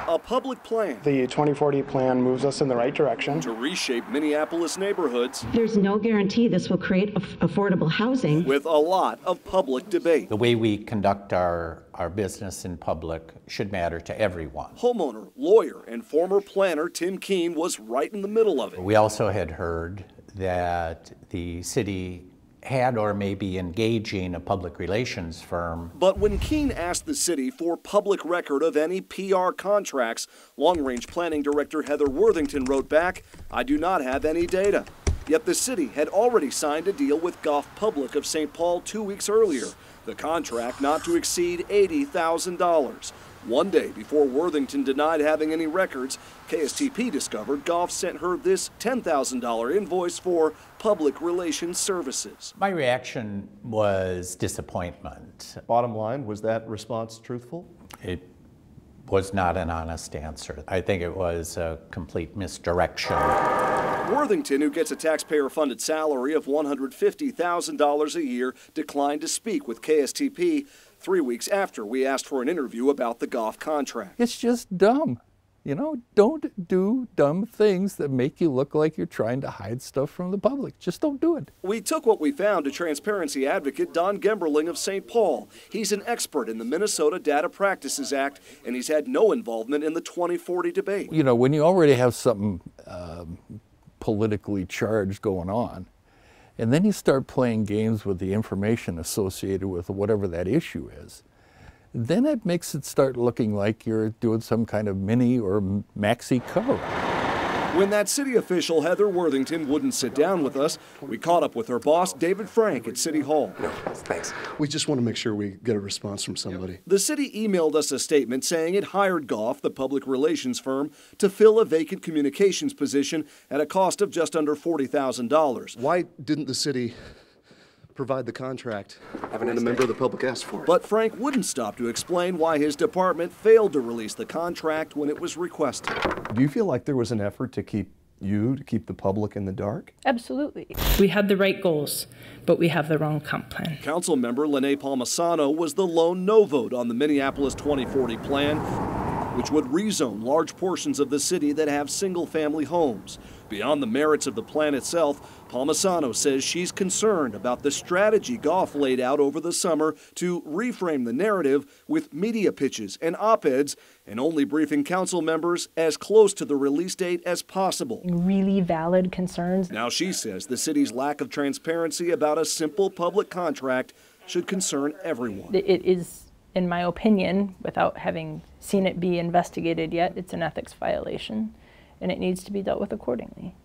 a public plan. The 2040 plan moves us in the right direction To reshape Minneapolis neighborhoods. There's no guarantee this will create affordable housing. With a lot of public debate. The way we conduct our business in public should matter to everyone. Homeowner, lawyer, and former planner Tim Keene was right in the middle of it. We also had heard that the city had or may be engaging a public relations firm. But when Keene asked the city for public record of any PR contracts, long-range planning director Heather Worthington wrote back, "I do not have any data." Yet the city had already signed a deal with Goff Public of St. Paul 2 weeks earlier, the contract not to exceed $80,000. One day before Worthington denied having any records, KSTP discovered Goff sent her this $10,000 invoice for public relations services. My reaction was disappointment. Bottom line, was that response truthful? It was not an honest answer. I think it was a complete misdirection. Worthington, who gets a taxpayer-funded salary of $150,000 a year, declined to speak with KSTP 3 weeks after we asked for an interview about the Goff contract. It's just dumb. You know, don't do dumb things that make you look like you're trying to hide stuff from the public. Just don't do it. We took what we found to transparency advocate Don Gemberling of St. Paul. He's an expert in the Minnesota Data Practices Act, and he's had no involvement in the 2040 debate. You know, when you already have something politically charged going on, and then you start playing games with the information associated with whatever that issue is, then it makes it start looking like you're doing some kind of mini or maxi cover-up. When that city official, Heather Worthington, wouldn't sit down with us, we caught up with her boss, David Frank, at City Hall. No, thanks. We just want to make sure we get a response from somebody. The city emailed us a statement saying it hired Goff, the public relations firm, to fill a vacant communications position at a cost of just under $40,000. Why didn't the city provide the contract when a member of the public asked for it? But Frank wouldn't stop to explain why his department failed to release the contract when it was requested. Do you feel like there was an effort to keep the public in the dark? Absolutely. We had the right goals, but we have the wrong comp plan. Council member Lene Palmisano was the lone no vote on the Minneapolis 2040 plan, which would rezone large portions of the city that have single-family homes. Beyond the merits of the plan itself, Palmisano says she's concerned about the strategy Goff laid out over the summer to reframe the narrative with media pitches and op-eds and only briefing council members as close to the release date as possible. Really valid concerns. Now she says the city's lack of transparency about a simple public contract should concern everyone. It is, in my opinion, without having seen it be investigated yet, it's an ethics violation, and it needs to be dealt with accordingly.